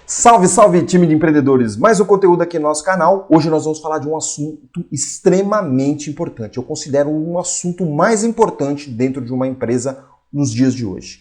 Salve, salve, time de empreendedores! Mais um conteúdo aqui no nosso canal. Hoje nós vamos falar de um assunto extremamente importante. Eu considero um assunto mais importante dentro de uma empresa nos dias de hoje.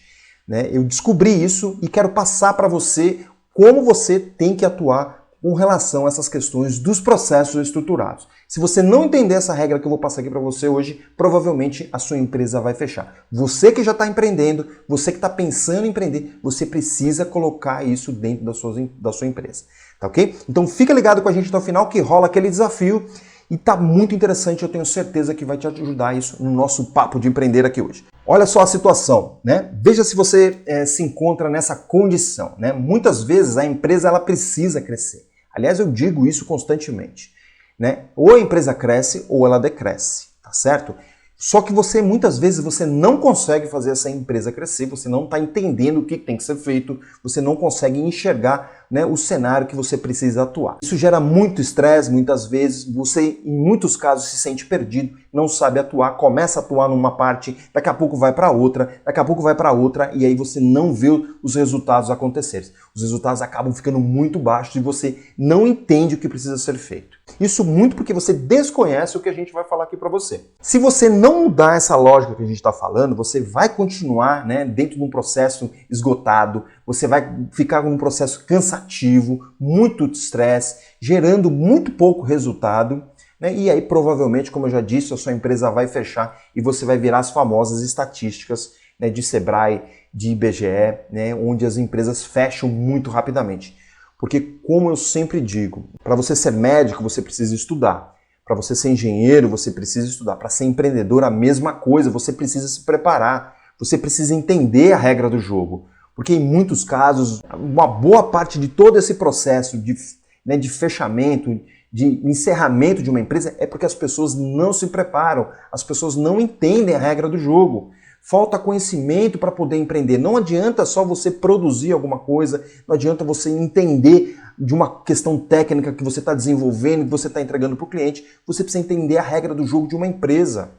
Eu descobri isso e quero passar para você como você tem que atuar com relação a essas questões dos processos estruturados. Se você não entender essa regra que eu vou passar aqui para você hoje, provavelmente a sua empresa vai fechar. Você que já está empreendendo, você que está pensando em empreender, você precisa colocar isso dentro da sua empresa, tá ok? Então fica ligado com a gente até o final que rola aquele desafio e tá muito interessante, eu tenho certeza que vai te ajudar isso no nosso papo de empreender aqui hoje. Olha só a situação, né? Veja se você se encontra nessa condição, né? Muitas vezes a empresa ela precisa crescer. Aliás, eu digo isso constantemente, né? Ou a empresa cresce ou ela decresce, tá certo? Só que muitas vezes você não consegue fazer essa empresa crescer, você não está entendendo o que tem que ser feito, você não consegue enxergar, né, o cenário que você precisa atuar. Isso gera muito estresse, muitas vezes você, em muitos casos, se sente perdido, não sabe atuar, começa a atuar numa parte, daqui a pouco vai para outra, daqui a pouco vai para outra, e aí você não vê os resultados acontecerem. Os resultados acabam ficando muito baixos e você não entende o que precisa ser feito. Isso muito porque você desconhece o que a gente vai falar aqui para você. Se você não mudar essa lógica que a gente está falando, você vai continuar, né, dentro de um processo esgotado, você vai ficar num processo cansativo, muito estresse, gerando muito pouco resultado, né, e aí provavelmente, como eu já disse, a sua empresa vai fechar e você vai virar as famosas estatísticas, né, de Sebrae, de IBGE, né, onde as empresas fecham muito rapidamente. Porque, como eu sempre digo, para você ser médico, você precisa estudar. Para você ser engenheiro, você precisa estudar. Para ser empreendedor, a mesma coisa, você precisa se preparar. Você precisa entender a regra do jogo. Porque, em muitos casos, uma boa parte de todo esse processo de fechamento, de encerramento de uma empresa, é porque as pessoas não se preparam. As pessoas não entendem a regra do jogo. Falta conhecimento para poder empreender. Não adianta só você produzir alguma coisa, não adianta você entender de uma questão técnica que você está desenvolvendo, que você está entregando para o cliente. Você precisa entender a regra do jogo de uma empresa.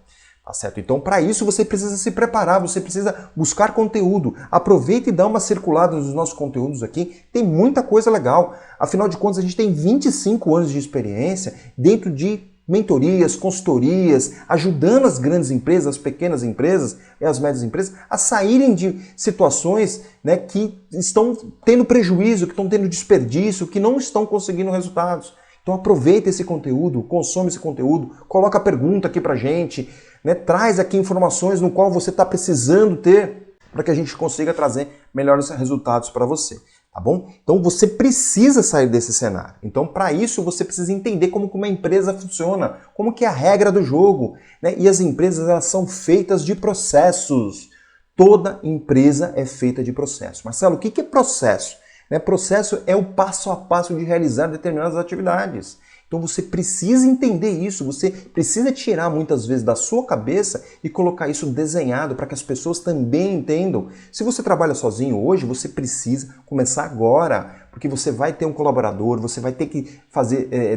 Tá certo? Então, para isso, você precisa se preparar, você precisa buscar conteúdo. Aproveita e dá uma circulada nos nossos conteúdos aqui. Tem muita coisa legal. Afinal de contas, a gente tem 25 anos de experiência dentro de mentorias, consultorias, ajudando as grandes empresas, as pequenas empresas e as médias empresas a saírem de situações, né, que estão tendo prejuízo, que estão tendo desperdício, que não estão conseguindo resultados. Então aproveita esse conteúdo, consome esse conteúdo, coloca a pergunta aqui pra gente, né, traz aqui informações no qual você está precisando ter para que a gente consiga trazer melhores resultados para você. Tá bom? Então você precisa sair desse cenário. Então para isso você precisa entender como que uma empresa funciona, como que é a regra do jogo, né? E as empresas elas são feitas de processos. Toda empresa é feita de processo. Marcelo, o que é processo? Processo é o passo a passo de realizar determinadas atividades. Então você precisa entender isso, você precisa tirar muitas vezes da sua cabeça e colocar isso desenhado para que as pessoas também entendam. Se você trabalha sozinho hoje, você precisa começar agora, porque você vai ter um colaborador, você vai ter que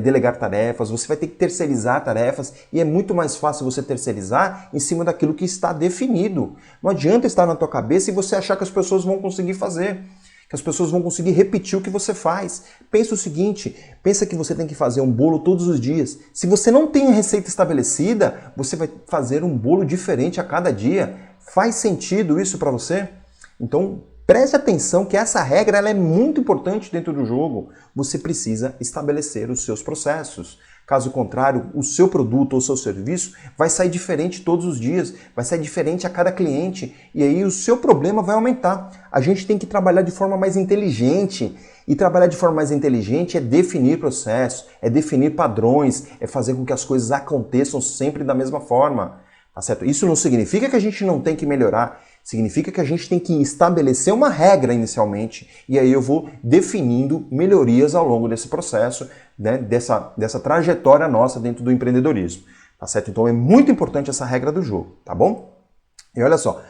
delegar tarefas, você vai ter que terceirizar tarefas e é muito mais fácil você terceirizar em cima daquilo que está definido. Não adianta estar na tua cabeça e você achar que as pessoas vão conseguir fazer, que as pessoas vão conseguir repetir o que você faz. Pensa o seguinte, pensa que você tem que fazer um bolo todos os dias. Se você não tem a receita estabelecida, você vai fazer um bolo diferente a cada dia. Faz sentido isso para você? Então, preste atenção que essa regra ela é muito importante dentro do jogo. Você precisa estabelecer os seus processos. Caso contrário, o seu produto ou o seu serviço vai sair diferente todos os dias, vai sair diferente a cada cliente e aí o seu problema vai aumentar. A gente tem que trabalhar de forma mais inteligente e trabalhar de forma mais inteligente é definir processos, é definir padrões, é fazer com que as coisas aconteçam sempre da mesma forma. Tá certo? Isso não significa que a gente não tem que melhorar, significa que a gente tem que estabelecer uma regra inicialmente e aí eu vou definindo melhorias ao longo desse processo, né, dessa trajetória nossa dentro do empreendedorismo. Tá certo? Então é muito importante essa regra do jogo, tá bom? E olha só,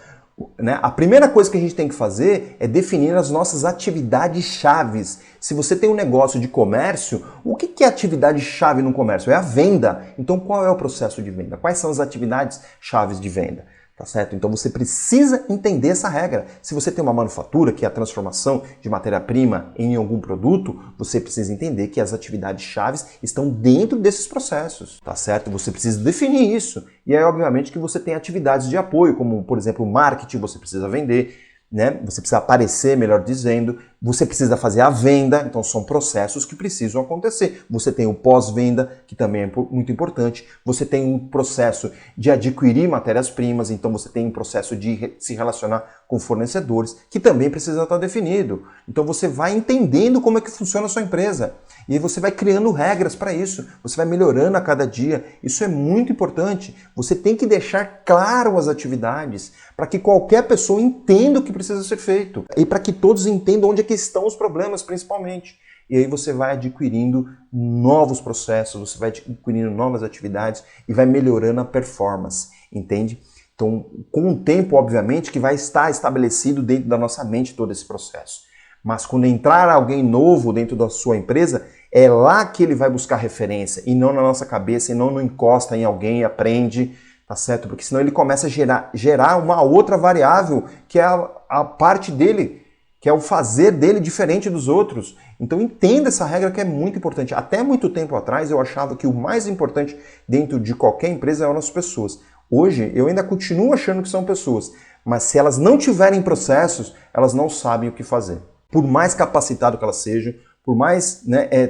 né, a primeira coisa que a gente tem que fazer é definir as nossas atividades chaves. Se você tem um negócio de comércio, o que é atividade chave no comércio? É a venda. Então qual é o processo de venda? Quais são as atividades chaves de venda? Tá certo? Então você precisa entender essa regra. Se você tem uma manufatura, que é a transformação de matéria-prima em algum produto, você precisa entender que as atividades chaves estão dentro desses processos, tá certo? Você precisa definir isso. E aí, obviamente, que você tem atividades de apoio, como, por exemplo, o marketing, você precisa vender, né? Você precisa aparecer, melhor dizendo, você precisa fazer a venda, então são processos que precisam acontecer. Você tem o pós-venda, que também é muito importante, você tem um processo de adquirir matérias-primas, então você tem um processo de se relacionar com fornecedores, que também precisa estar definido. Então você vai entendendo como é que funciona a sua empresa, e aí você vai criando regras para isso, você vai melhorando a cada dia, isso é muito importante. Você tem que deixar claro as atividades, para que qualquer pessoa entenda o que precisa ser feito, e para que todos entendam onde é que estão os problemas, principalmente. E aí você vai adquirindo novos processos, você vai adquirindo novas atividades e vai melhorando a performance, entende? Então, com o tempo, obviamente, que vai estar estabelecido dentro da nossa mente todo esse processo. Mas quando entrar alguém novo dentro da sua empresa, é lá que ele vai buscar referência, e não na nossa cabeça, e não encosta em alguém e aprende, tá certo? Porque senão ele começa a gerar uma outra variável, que é a parte dele, que é o fazer dele diferente dos outros. Então entenda essa regra que é muito importante. Até muito tempo atrás eu achava que o mais importante dentro de qualquer empresa eram as pessoas. Hoje eu ainda continuo achando que são pessoas, mas se elas não tiverem processos, elas não sabem o que fazer. Por mais capacitado que elas sejam, por mais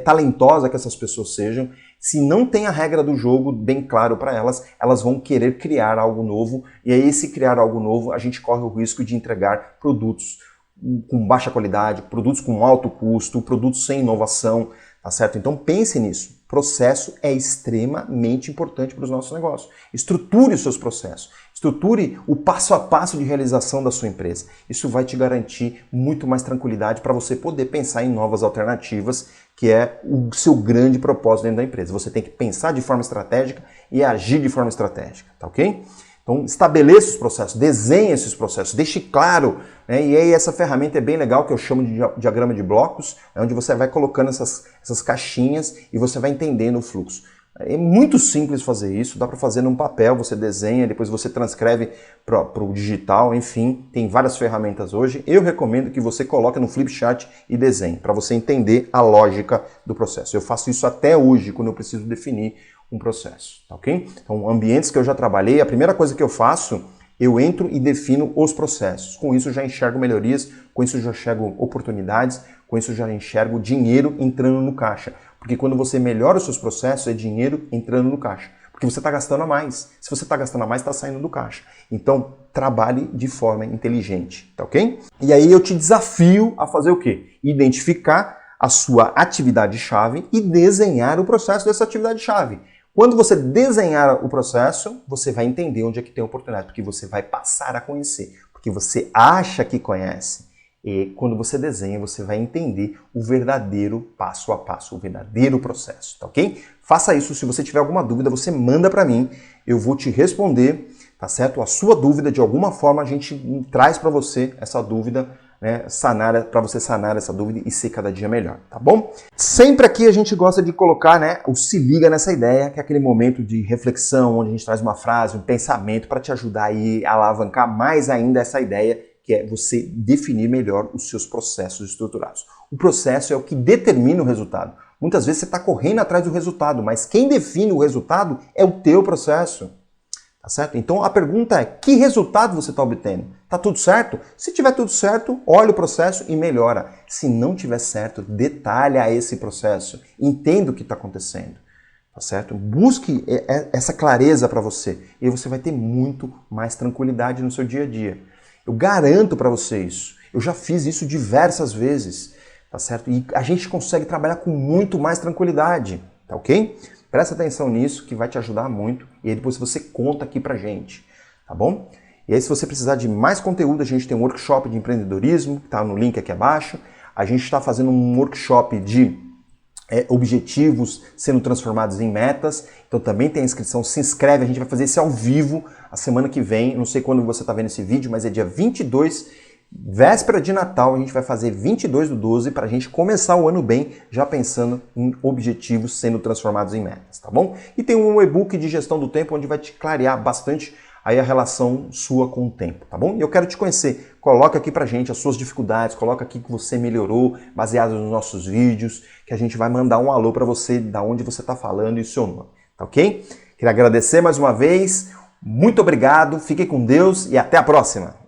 talentosa que essas pessoas sejam, se não tem a regra do jogo bem claro para elas, elas vão querer criar algo novo, e aí se criar algo novo, a gente corre o risco de entregar produtos com baixa qualidade, produtos com alto custo, produtos sem inovação, tá certo? Então pense nisso. Processo é extremamente importante para os nossos negócios. Estruture os seus processos. Estruture o passo a passo de realização da sua empresa. Isso vai te garantir muito mais tranquilidade para você poder pensar em novas alternativas, que é o seu grande propósito dentro da empresa. Você tem que pensar de forma estratégica e agir de forma estratégica, tá ok? Então estabeleça os processos, desenhe esses processos, deixe claro, né? E aí essa ferramenta é bem legal, que eu chamo de diagrama de blocos, onde você vai colocando essas caixinhas e você vai entendendo o fluxo. É muito simples fazer isso, dá para fazer num papel, você desenha, depois você transcreve para o digital, enfim, tem várias ferramentas hoje. Eu recomendo que você coloque no Flipchart e desenhe, para você entender a lógica do processo. Eu faço isso até hoje, quando eu preciso definir um processo, tá ok? Então, ambientes que eu já trabalhei, a primeira coisa que eu faço, eu entro e defino os processos. Com isso eu já enxergo melhorias, com isso eu já enxergo oportunidades, com isso eu já enxergo dinheiro entrando no caixa. Porque quando você melhora os seus processos, é dinheiro entrando no caixa. Porque você está gastando a mais. Se você está gastando a mais, está saindo do caixa. Então, trabalhe de forma inteligente, tá ok? E aí eu te desafio a fazer o quê? Identificar a sua atividade-chave e desenhar o processo dessa atividade-chave. Quando você desenhar o processo, você vai entender onde é que tem oportunidade, porque você vai passar a conhecer, porque você acha que conhece. E quando você desenha, você vai entender o verdadeiro passo a passo, o verdadeiro processo, tá ok? Faça isso. Se você tiver alguma dúvida, você manda para mim, eu vou te responder, tá certo? A sua dúvida, de alguma forma, a gente traz para você essa dúvida, né, para você sanar essa dúvida e ser cada dia melhor, tá bom? Sempre aqui a gente gosta de colocar, né, o se liga nessa ideia, que é aquele momento de reflexão, onde a gente traz uma frase, um pensamento para te ajudar aí a alavancar mais ainda essa ideia, que é você definir melhor os seus processos estruturados. O processo é o que determina o resultado. Muitas vezes você está correndo atrás do resultado, mas quem define o resultado é o teu processo. Tá certo? Então a pergunta é, que resultado você está obtendo? Tá tudo certo? Se tiver tudo certo, olha o processo e melhora. Se não tiver certo, detalha esse processo. Entenda o que está acontecendo. Tá certo? Busque essa clareza para você. E aí você vai ter muito mais tranquilidade no seu dia a dia. Eu garanto para você isso. Eu já fiz isso diversas vezes. Tá certo? E a gente consegue trabalhar com muito mais tranquilidade. Tá ok? Presta atenção nisso, que vai te ajudar muito. E aí depois você conta aqui pra gente, tá bom? E aí se você precisar de mais conteúdo, a gente tem um workshop de empreendedorismo, que tá no link aqui abaixo. A gente está fazendo um workshop de objetivos sendo transformados em metas. Então também tem a inscrição, se inscreve, a gente vai fazer isso ao vivo a semana que vem. Não sei quando você está vendo esse vídeo, mas é dia 22, véspera de Natal, a gente vai fazer 22/12 para a gente começar o ano bem, já pensando em objetivos sendo transformados em metas, tá bom? E tem um e-book de gestão do tempo, onde vai te clarear bastante aí a relação sua com o tempo, tá bom? E eu quero te conhecer. Coloca aqui pra gente as suas dificuldades, coloca aqui que você melhorou, baseado nos nossos vídeos, que a gente vai mandar um alô pra você, da onde você tá falando e o seu nome, tá ok? Queria agradecer mais uma vez, muito obrigado, fique com Deus e até a próxima!